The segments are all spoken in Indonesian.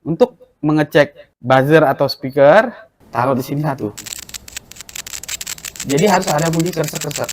Untuk mengecek buzzer atau speaker, taruh di sini satu. Jadi harus ada bunyi kersek-kersek.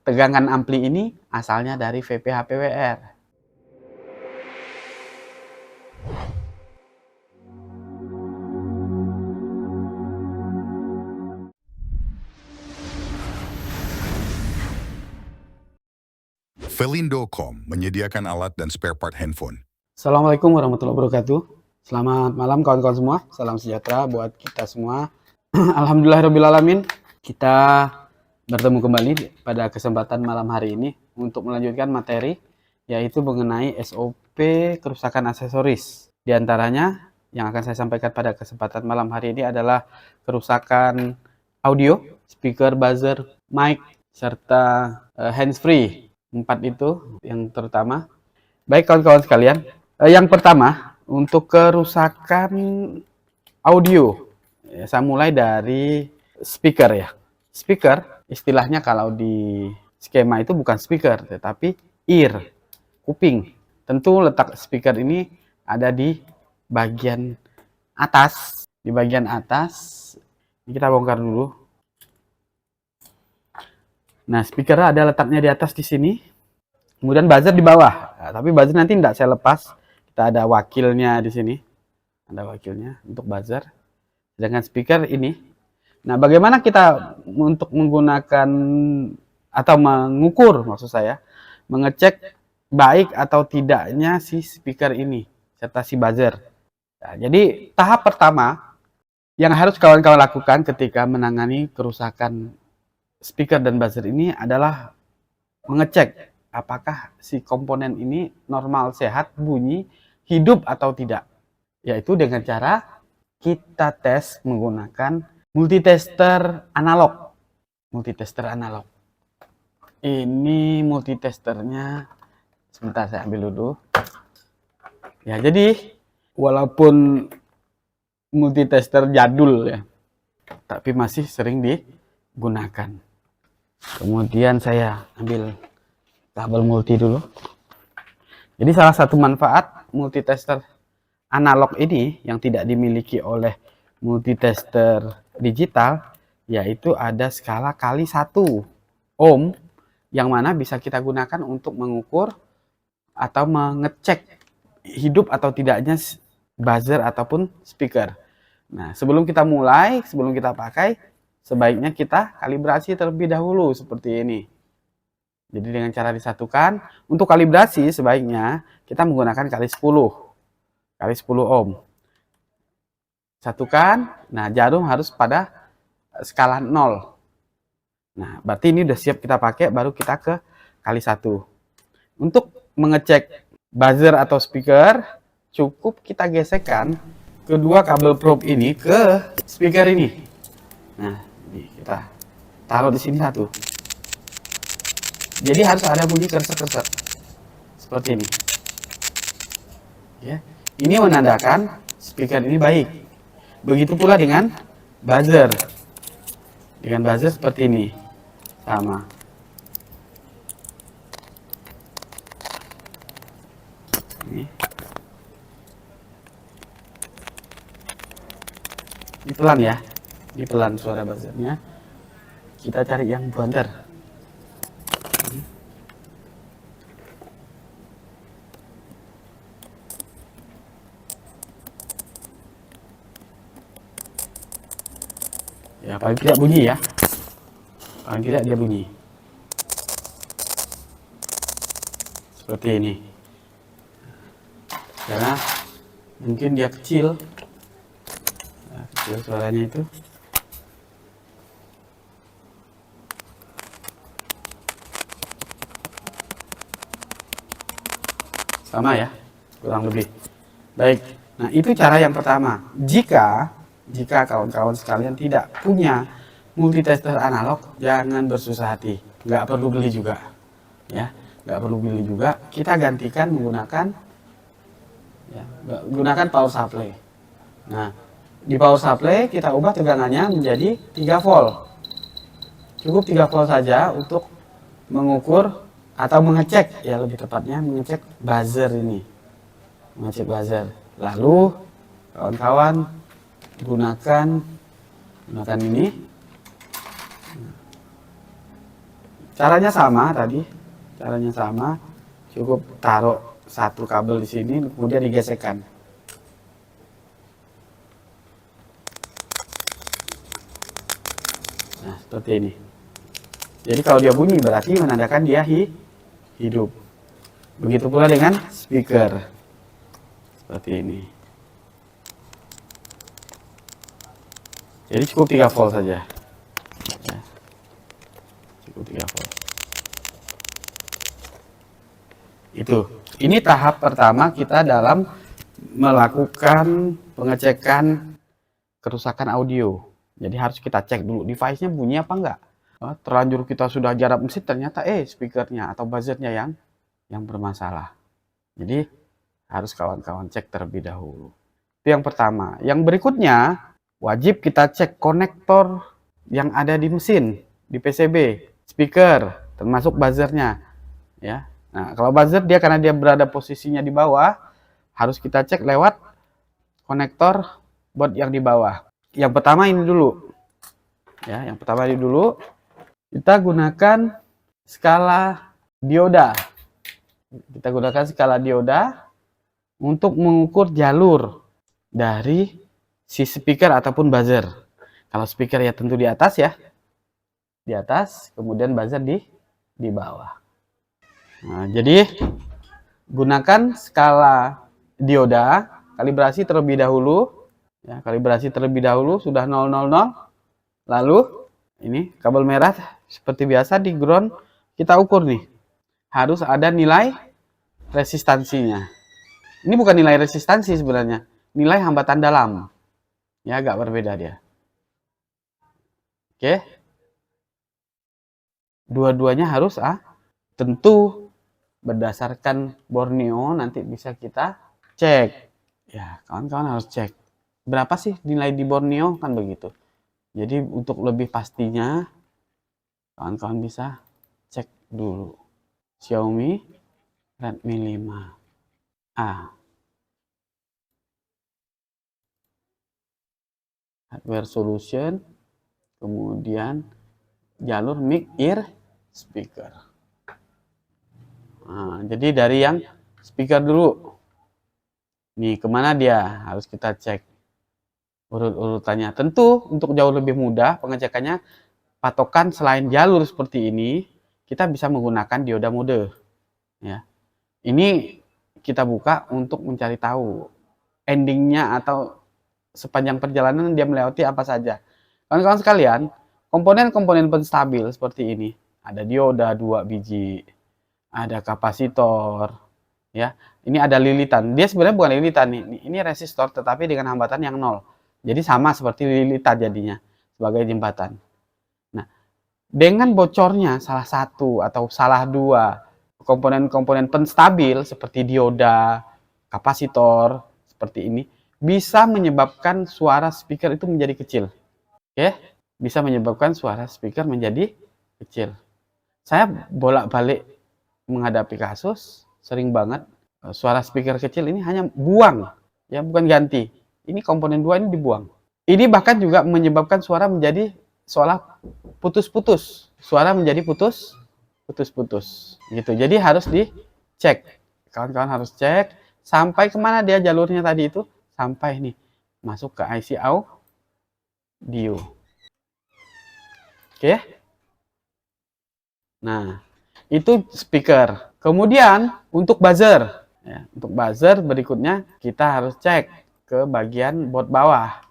Tegangan ampli ini asalnya dari VPH PWR. Felindo.com menyediakan alat dan spare part handphone. Assalamualaikum warahmatullahi wabarakatuh. Selamat malam kawan-kawan semua. Salam sejahtera buat kita semua. Alhamdulillahirrahmanirrahim. Kita bertemu kembali pada kesempatan malam hari ini untuk melanjutkan materi, yaitu mengenai SOP kerusakan aksesoris. Di antaranya yang akan saya sampaikan pada kesempatan malam hari ini adalah kerusakan audio, speaker, buzzer, mic, serta handsfree. 4 itu yang terutama. Baik kawan-kawan sekalian, yang pertama untuk kerusakan audio, saya mulai dari speaker ya. Speaker istilahnya kalau di skema itu bukan speaker tetapi ear, kuping. Tentu letak speaker ini ada di bagian atas. Di bagian atas ini kita bongkar dulu. Nah, speaker ada letaknya di atas di sini. Kemudian buzzer di bawah. Nah, tapi buzzer nanti tidak saya lepas. Kita ada wakilnya di sini. Ada wakilnya untuk buzzer. Sedangkan speaker ini. Nah, bagaimana kita untuk menggunakan atau mengukur, maksud saya, mengecek baik atau tidaknya si speaker ini serta si buzzer. Nah, jadi tahap pertama yang harus kawan-kawan lakukan ketika menangani kerusakan speaker dan buzzer ini adalah mengecek apakah si komponen ini normal, sehat, bunyi, hidup atau tidak. Yaitu dengan cara kita tes menggunakan multitester analog. Multitester analog. Ini multitesternya, sebentar saya ambil dulu. Ya, jadi walaupun multitester jadul ya, tapi masih sering digunakan. Kemudian saya ambil kabel multi dulu. Jadi salah satu manfaat multitester analog ini yang tidak dimiliki oleh multitester digital, yaitu ada skala kali 1 ohm yang mana bisa kita gunakan untuk mengukur atau mengecek hidup atau tidaknya buzzer ataupun speaker. Nah, sebelum kita mulai, sebelum kita pakai, sebaiknya kita kalibrasi terlebih dahulu seperti ini. Jadi dengan cara disatukan, untuk kalibrasi sebaiknya kita menggunakan kali 10 ohm. Satukan, nah jarum harus pada skala 0. Nah, berarti ini udah siap kita pakai, baru kita ke kali 1. Untuk mengecek buzzer atau speaker, cukup kita gesekkan kedua kabel probe ini ke speaker ini. Nah, ini kita taruh di sini satu. Jadi harus ada bunyi kersek-kersek seperti ini. Ya, ini menandakan speaker ini baik. Begitu pula dengan buzzer. Dengan buzzer seperti ini, sama. Ini. Ini pelan ya. Ini pelan suara buzzernya. Kita cari yang banter. Ya, paling tidak bunyi ya. Paling tidak dia bunyi. Seperti ini. Karena mungkin dia kecil. Nah, kecil suaranya itu. Sama ya, kurang lebih. Baik, nah itu cara yang pertama. Jika kawan-kawan sekalian tidak punya multitester analog, jangan bersusah hati. Nggak perlu beli juga. Ya, nggak perlu beli juga. Kita gantikan menggunakan power supply. Nah, di power supply kita ubah tegangannya menjadi 3 volt. Cukup 3 volt saja untuk mengukur atau mengecek, ya lebih tepatnya mengecek buzzer ini. Mengecek buzzer. Lalu kawan-kawan gunakan ini. Caranya sama tadi, cukup taruh satu kabel di sini, kemudian digesekkan. Nah, seperti ini. Jadi kalau dia bunyi berarti menandakan dia hidup. Begitu pula dengan speaker. Seperti ini. Jadi cukup 3 volt saja. Ya. Cukup 3 volt. Itu. Ini tahap pertama kita dalam melakukan pengecekan kerusakan audio. Jadi harus kita cek dulu device-nya bunyi apa enggak. Terlanjur kita sudah garap mesin, ternyata speakernya atau buzzernya yang bermasalah. Jadi harus kawan-kawan cek terlebih dahulu. Itu yang pertama. Yang berikutnya wajib kita cek konektor yang ada di mesin, di PCB, speaker, termasuk buzzernya. Ya. Nah, kalau buzzer karena dia berada posisinya di bawah, harus kita cek lewat konektor board yang di bawah. Yang pertama ini dulu. Ya, yang pertama ini dulu. Kita gunakan skala dioda. Untuk mengukur jalur dari si speaker ataupun buzzer. Kalau speaker ya tentu di atas ya. Di atas, kemudian buzzer di bawah. Nah, jadi gunakan skala dioda, kalibrasi terlebih dahulu. Ya, kalibrasi terlebih dahulu sudah 000. Lalu ini kabel merah seperti biasa di ground kita ukur nih. Harus ada nilai resistansinya. Ini bukan nilai resistansi sebenarnya, nilai hambatan dalam. Ya, agak berbeda dia. Oke. Dua-duanya harus tentu berdasarkan Borneo nanti bisa kita cek. Ya, kawan-kawan harus cek. Berapa sih nilai di Borneo kan begitu. Jadi untuk lebih pastinya kawan-kawan bisa cek dulu. Xiaomi Redmi 5A. Hardware solution, kemudian jalur mic ear speaker. Nah, jadi dari yang speaker dulu. Nih, kemana dia? Harus kita cek urut-urutannya. Tentu untuk jauh lebih mudah pengecekannya, patokan selain jalur seperti ini, kita bisa menggunakan dioda mode. Ya. Ini kita buka untuk mencari tahu endingnya atau sepanjang perjalanan dia melewati apa saja. Kawan-kawan sekalian, komponen-komponen penstabil seperti ini. Ada dioda 2 biji, ada kapasitor, ya. Ini ada lilitan. Dia sebenarnya bukan lilitan nih. Ini resistor tetapi dengan hambatan yang 0. Jadi sama seperti lilitan jadinya sebagai jembatan. Nah, dengan bocornya salah satu atau salah dua komponen-komponen penstabil seperti dioda, kapasitor seperti ini bisa menyebabkan suara speaker itu menjadi kecil. Oke, bisa menyebabkan suara speaker menjadi kecil. Saya bolak-balik menghadapi kasus sering banget suara speaker kecil ini hanya buang, ya bukan ganti. Ini komponen 2 ini dibuang. Ini bahkan juga menyebabkan suara menjadi seolah putus-putus. Suara menjadi putus-putus. Gitu. Jadi harus dicek. Kawan-kawan harus cek sampai kemana dia jalurnya tadi itu. Sampai nih masuk ke IC audio. Oke. Nah, itu speaker. Kemudian untuk buzzer. Ya, untuk buzzer berikutnya kita harus cek ke bagian board bawah.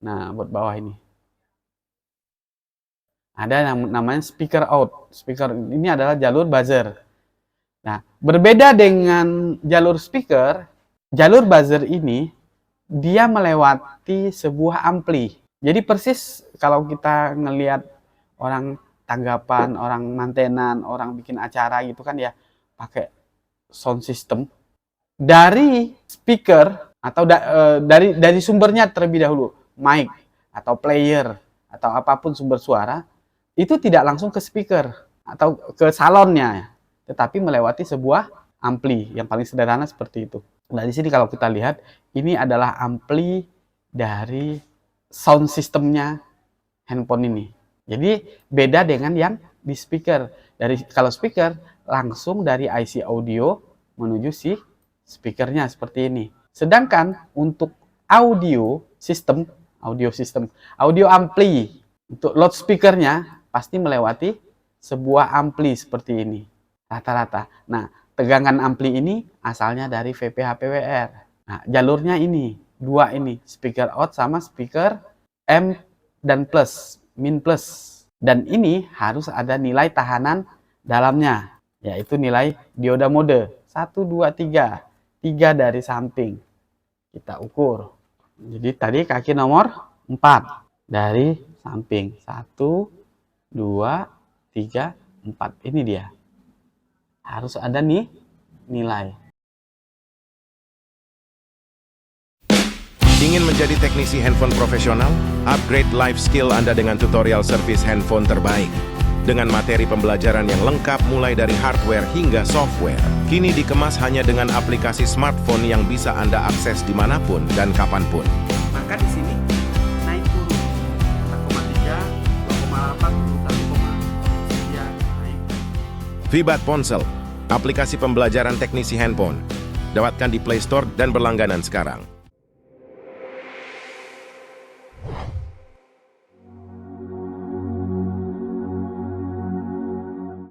Nah, board bawah ini. Ada yang namanya speaker out. Speaker ini adalah jalur buzzer. Nah, berbeda dengan jalur speaker, jalur buzzer ini dia melewati sebuah ampli. Jadi persis kalau kita ngelihat orang tanggapan, orang mantenan, orang bikin acara gitu kan ya, pakai sound system. Dari speaker atau dari sumbernya terlebih dahulu, mic atau player atau apapun sumber suara, itu tidak langsung ke speaker atau ke salonnya, tetapi melewati sebuah ampli yang paling sederhana seperti itu. Nah, di sini kalau kita lihat, ini adalah ampli dari sound systemnya handphone ini. Jadi beda dengan yang di speaker. Kalau speaker langsung dari IC audio menuju si speakernya seperti ini. Sedangkan untuk audio ampli untuk loudspeakernya pasti melewati sebuah ampli seperti ini rata-rata. Nah, tegangan ampli ini asalnya dari VPH PWR. Nah, jalurnya ini, dua ini, speaker out sama speaker M dan plus, min plus. Dan ini harus ada nilai tahanan dalamnya, yaitu nilai dioda mode 1, 2, 3. 3 dari samping. Kita ukur. Jadi tadi kaki nomor 4 dari samping. 1, 2, 3, 4. Ini dia. Harus ada nih nilai. Ingin menjadi teknisi handphone profesional? Upgrade life skill Anda dengan tutorial servis handphone terbaik. Dengan materi pembelajaran yang lengkap mulai dari hardware hingga software. Kini dikemas hanya dengan aplikasi smartphone yang bisa Anda akses dimanapun dan kapanpun. Maka di sini naik turun 4,3, 2,8, 1,3 naik. Vibat Ponsel, aplikasi pembelajaran teknisi handphone. Dapatkan di Play Store dan berlangganan sekarang.